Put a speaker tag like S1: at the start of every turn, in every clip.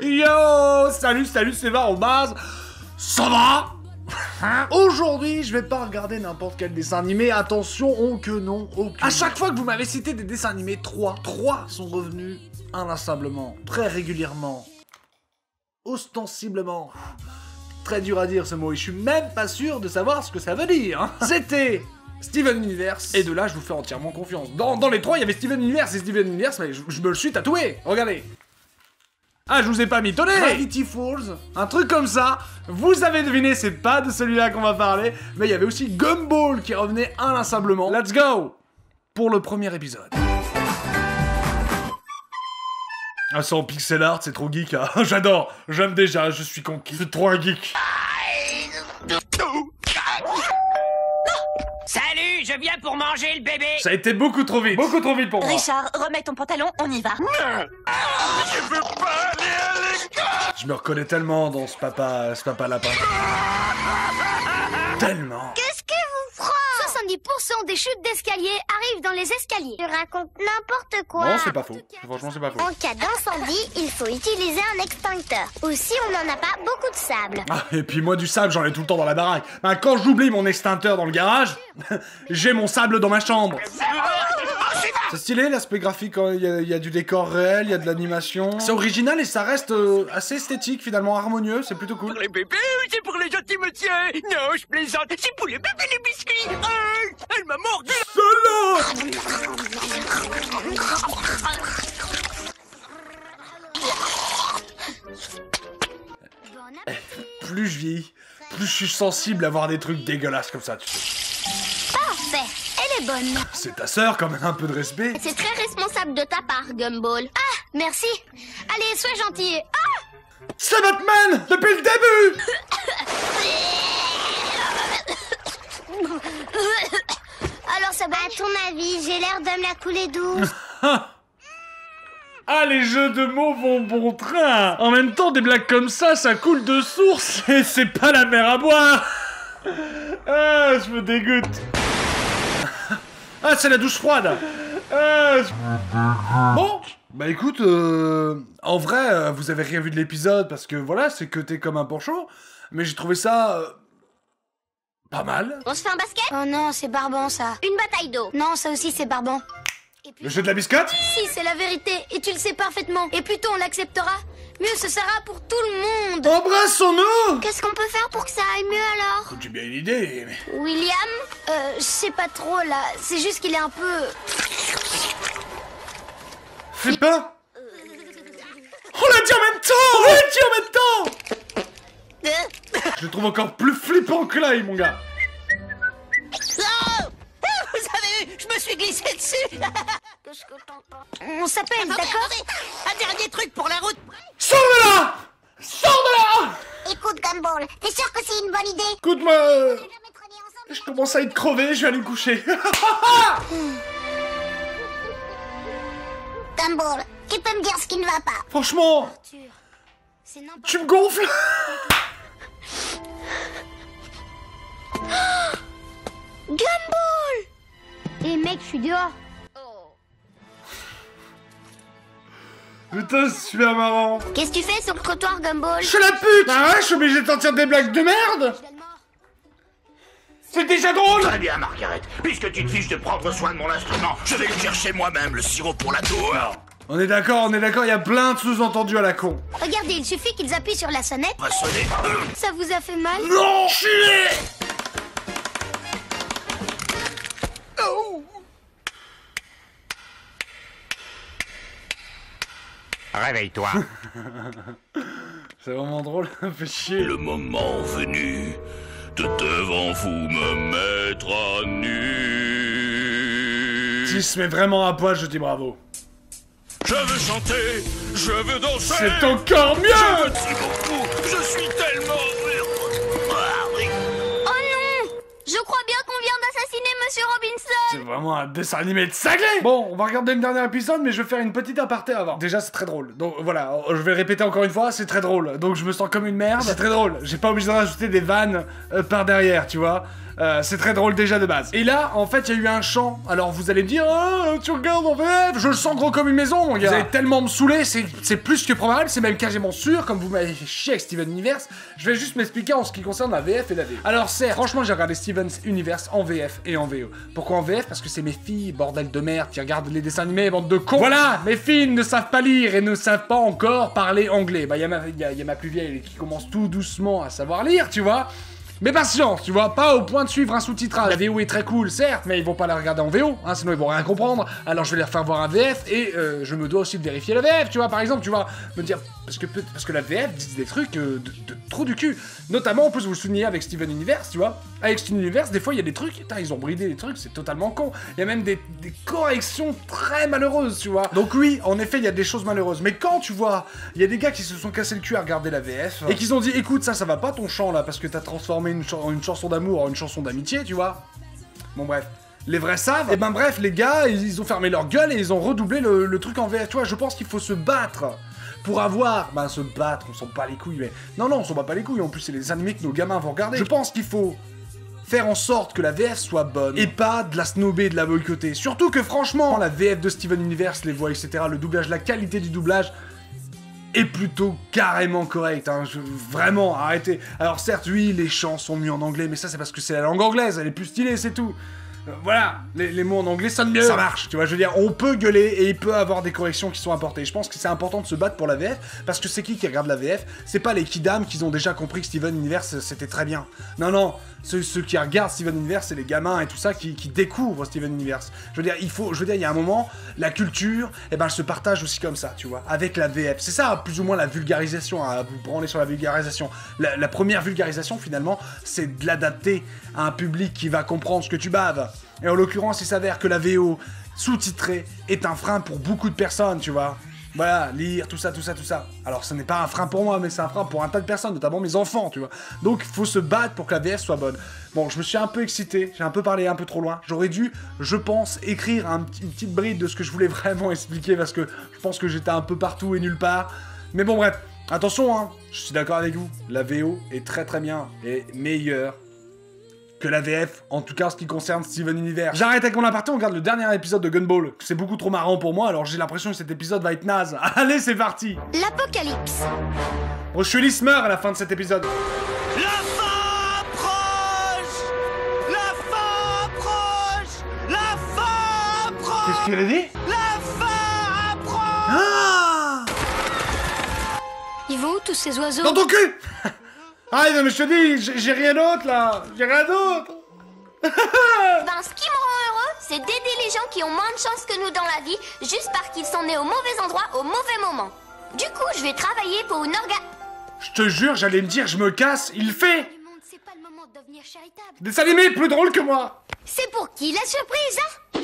S1: Yo, salut, c'est Var au base. Ça va? Aujourd'hui, je vais pas regarder n'importe quel dessin animé, attention, oh que non, oh que... À chaque fois que vous m'avez cité des dessins animés, trois sont revenus inlassablement, très régulièrement, ostensiblement. Très dur à dire ce mot, et je suis même pas sûr de savoir ce que ça veut dire. Hein. C'était Steven Universe, et de là, je vous fais entièrement confiance. Dans les trois, il y avait Steven Universe et Steven Universe, mais je me le suis tatoué, regardez. Ah, je vous ai pas mitonné. Gravity Falls, un truc comme ça. Vous avez deviné, c'est pas de celui-là qu'on va parler, mais il y avait aussi Gumball qui revenait inlassablement. Let's go pour le premier épisode. Ah, c'est en pixel art, c'est trop geek, hein. J'adore, j'aime déjà, je suis conquis. C'est trop un geek.
S2: Salut, je viens pour manger le bébé.
S1: Ça a été beaucoup trop vite pour moi.
S3: Richard, remets ton pantalon, on y va.
S2: Je veux pas aller à l'école.
S1: Je me reconnais tellement dans ce papa lapin. Tellement.
S4: Qu'est-ce que vous froid? 70% des chutes d'escalier arrivent dans les escaliers. Tu racontes n'importe quoi.
S1: Non, c'est pas faux. Franchement, c'est pas faux.
S4: En cas d'incendie, il faut utiliser un extincteur. Ou si on n'en a pas, beaucoup de sable.
S1: Ah, et puis moi, du sable, j'en ai tout le temps dans la baraque. Ben, quand j'oublie mon extincteur dans le garage, j'ai mon sable dans ma chambre. C'est stylé, l'aspect graphique, il y a du décor réel, il y a de l'animation. C'est original et ça reste assez esthétique, finalement harmonieux, c'est plutôt cool.
S2: Pour les bébés, c'est pour les gentils monsieur. Non, je plaisante, c'est pour les bébés les biscuits. Elle m'a mordu.
S1: Plus je vieillis, plus je suis sensible à voir des trucs dégueulasses comme ça, tu sais.
S4: Parfait, elle est bonne.
S1: C'est ta sœur, quand même, un peu de respect.
S4: C'est très responsable de ta part, Gumball. Ah, merci. Allez, sois gentil. Ah!
S1: C'est Batman depuis le début.
S4: Alors ça va. À ton avis, j'ai l'air de me la couler douce.
S1: Ah, les jeux de mots vont bon train. En même temps, des blagues comme ça coule de source. Et c'est pas la mer à boire. Ah, je me dégoûte. Ah, c'est la douche froide. Bon, bah écoute, en vrai, vous avez rien vu de l'épisode parce que voilà, c'est cuté comme un porcho. Mais j'ai trouvé ça pas mal.
S4: On se fait un basket?
S3: Oh non, c'est barbant ça.
S4: Une bataille d'eau?
S3: Non, ça aussi c'est barbant.
S4: Et puis...
S1: Le jeu de la biscotte?
S3: Si, c'est la vérité, et tu le sais parfaitement. Et plus tôt on l'acceptera, mieux ce sera pour tout le monde.
S1: Embrassons-nous.
S4: Qu'est-ce qu'on peut faire pour que ça aille mieux alors?
S1: J'ai bien une idée, mais...
S4: William?
S3: Je sais pas trop là, c'est juste qu'il est un peu...
S1: Fais pas. On l'a dit en même temps. Je le trouve encore plus flippant que là, mon gars.
S2: Oh, vous avez vu, je me suis glissé dessus.
S3: On s'appelle, d'accord?
S2: Un dernier truc pour la route.
S1: Sors de là.
S4: Écoute, Gumball, t'es sûr que c'est une bonne idée?
S1: Écoute-moi,
S4: Jamais traîner ensemble.
S1: je commence à être crevé, je vais aller me coucher.
S4: Gumball, tu peux me dire ce qui ne va pas?
S1: Franchement,
S3: C'est n'importe
S1: tu me gonfles.
S4: Gumball! Eh mec, je suis dehors.
S1: Putain, c'est super marrant.
S4: Qu'est-ce que tu fais sur le trottoir, Gumball?
S1: Je suis la pute. Ah ouais, je suis obligé de sortir des blagues de merde. C'est déjà drôle.
S5: Très bien, Margaret. Puisque tu te fiches de prendre soin de mon instrument, je vais le chercher moi-même, le sirop pour la toux.
S1: On est d'accord, il y a plein de sous-entendus à la con.
S4: Regardez, il suffit qu'ils appuient sur la sonnette.
S5: Va sonner.
S3: Ça vous a fait mal?
S1: Non, chier.
S2: Réveille-toi.
S1: C'est vraiment drôle, ça fait chier.
S5: Le moment venu de devant vous me mettre à nu.
S1: S'il se met vraiment à poil, je dis bravo.
S5: Je veux chanter, je veux danser.
S1: C'est encore mieux.
S5: Je veux si beaucoup, je suis tellement heureux.
S4: Oh non! Je crois bien qu'on vient d'assassiner Monsieur Robinson!
S1: C'est vraiment un dessin animé de cinglé. Bon, on va regarder le dernier épisode, mais je vais faire une petite aparté avant. Déjà, c'est très drôle. Donc voilà, je vais le répéter encore une fois, c'est très drôle. Donc je me sens comme une merde. C'est très drôle. J'ai pas obligé de rajouter des vannes par derrière, tu vois. C'est très drôle déjà de base. Et là, en fait, il y a eu un chant. Alors vous allez me dire, oh, tu regardes en VF, je le sens gros comme une maison, mon gars. Vous allez tellement me saouler, c'est plus que probable, c'est même quasiment sûr, comme vous m'avez fait chier avec Steven Universe. Je vais juste m'expliquer en ce qui concerne la VF et la VO. Alors certes, franchement, j'ai regardé Steven Universe en VF et en VO. Pourquoi en VF? Parce que c'est mes filles, bordel de merde, qui regardent les dessins animés, bande de cons. Voilà, mes filles ne savent pas lire et ne savent pas encore parler anglais. Bah, y a ma plus vieille qui commence tout doucement à savoir lire, tu vois. Mais patience, tu vois, pas au point de suivre un sous-titrage. La VO est très cool, certes, mais ils vont pas la regarder en VO, hein, sinon ils vont rien comprendre. Alors je vais leur faire voir un VF et je me dois aussi de vérifier la VF, tu vois, par exemple, tu vois, me dire, parce que la VF dit des trucs de trop du cul. Notamment, en plus, vous le soulignez avec Steven Universe, tu vois. Avec Steven Universe, des fois, il y a des trucs, putain, ils ont bridé des trucs, c'est totalement con. Il y a même des corrections très malheureuses, tu vois. Donc oui, en effet, il y a des choses malheureuses. Mais quand tu vois, il y a des gars qui se sont cassés le cul à regarder la VF et qui ont dit, écoute, ça va pas ton chant là, parce que t'as transformé une chanson d'amour en une chanson d'amitié, tu vois. Bon bref. Les vrais savent, et ben bref, les gars, ils ont fermé leur gueule et ils ont redoublé le truc en VF, tu vois. Je pense qu'il faut se battre pour avoir, se battre, on s'en bat les couilles, mais non, on s'en bat pas les couilles, en plus c'est les animés que nos gamins vont regarder. Je pense qu'il faut faire en sorte que la VF soit bonne, et pas de la snobber, de la boycotter. Surtout que franchement, la VF de Steven Universe, les voix, etc., le doublage, la qualité du doublage est plutôt carrément correcte, hein. Vraiment, arrêtez. Alors certes, oui, les chants sont mieux en anglais, mais ça c'est parce que c'est la langue anglaise, elle est plus stylée, c'est tout. Voilà, les mots en anglais sonnent mieux, ça marche, tu vois, je veux dire, on peut gueuler et il peut avoir des corrections qui sont apportées. Je pense que c'est important de se battre pour la VF, parce que c'est qui regarde la VF? C'est pas les kidams qui ont déjà compris que Steven Universe c'était très bien. Non, ceux qui regardent Steven Universe, c'est les gamins et tout ça qui découvrent Steven Universe. Je veux dire, il y a un moment, la culture, elle se partage aussi comme ça, tu vois, avec la VF. C'est ça, plus ou moins, la vulgarisation, à vous branler sur la vulgarisation. La première vulgarisation, finalement, c'est de l'adapter à un public qui va comprendre ce que tu baves. Et en l'occurrence, il s'avère que la VO sous-titrée est un frein pour beaucoup de personnes, tu vois. Voilà, lire, tout ça. Alors, ce n'est pas un frein pour moi, mais c'est un frein pour un tas de personnes, notamment mes enfants, tu vois. Donc, il faut se battre pour que la VF soit bonne. Bon, je me suis un peu excité, j'ai un peu parlé un peu trop loin. J'aurais dû, je pense, écrire une petite bride de ce que je voulais vraiment expliquer, parce que je pense que j'étais un peu partout et nulle part. Mais bon, bref, attention, hein, je suis d'accord avec vous, la VO est très très bien, et meilleure que la VF, en tout cas en ce qui concerne Steven Universe. J'arrête avec mon aparté, on regarde le dernier épisode de Gumball. C'est beaucoup trop marrant pour moi, alors j'ai l'impression que cet épisode va être naze. Allez, c'est parti.
S3: L'apocalypse.
S1: Bon, Chulisse meurt à la fin de cet épisode.
S2: La fin approche. La fin approche. La fin approche.
S1: Qu'est-ce qu'elle a dit?
S2: La fin approche.
S1: Ah!
S3: Ils vont où tous ces oiseaux?
S1: Dans ton cul. Ah non mais je te dis, j'ai rien d'autre là. J'ai rien d'autre.
S4: Ben, ce qui me rend heureux, c'est d'aider les gens qui ont moins de chance que nous dans la vie, juste parce qu'ils sont nés au mauvais endroit, au mauvais moment. Du coup, je vais travailler pour une
S1: Je te jure, j'allais me dire, je me casse, il fait.
S3: Le monde, c'est pas le moment de devenir charitable.
S1: Des animés plus drôles que moi.
S4: C'est pour qui la surprise, hein?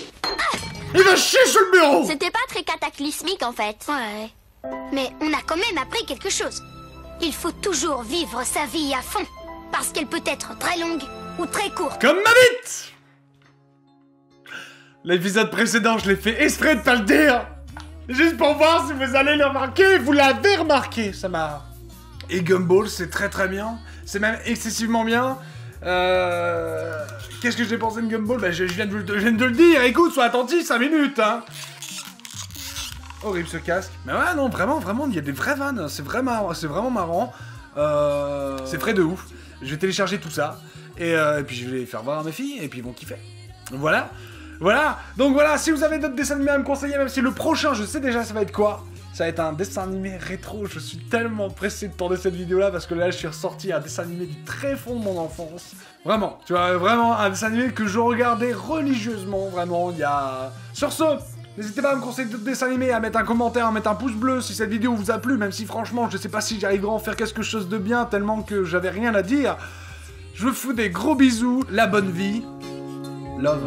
S1: Il va chier sur le bureau.
S4: C'était pas très cataclysmique en fait.
S3: Ouais.
S4: Mais on a quand même appris quelque chose. Il faut toujours vivre sa vie à fond, parce qu'elle peut être très longue ou très courte.
S1: Comme ma bite. L'épisode précédent, je l'ai fait exprès de pas le dire. Juste pour voir si vous allez le remarquer. Vous l'avez remarqué, ça m'a... Et Gumball, c'est très très bien. C'est même excessivement bien. Qu'est-ce que j'ai pensé de Gumball? Bah, je viens de le dire. Écoute, sois attentif, 5 minutes, hein. Horrible ce casque. Mais ouais, non, vraiment, il y a des vraies vannes. C'est vraiment marrant. C'est frais de ouf. Je vais télécharger tout ça. Et puis je vais les faire voir à mes filles. Et puis ils vont kiffer. Voilà. Donc voilà, si vous avez d'autres dessins animés à me conseiller, même si le prochain, je sais déjà ça va être quoi. Ça va être un dessin animé rétro. Je suis tellement pressé de tourner cette vidéo-là parce que là, je suis ressorti un dessin animé du très fond de mon enfance. Vraiment, tu vois, vraiment un dessin animé que je regardais religieusement. Vraiment, il y a... Sur ce... N'hésitez pas à me conseiller d'autres dessins animés, à mettre un commentaire, à mettre un pouce bleu si cette vidéo vous a plu, même si franchement je sais pas si j'arriverai à en faire quelque chose de bien tellement que j'avais rien à dire. Je vous fous des gros bisous, la bonne vie, love.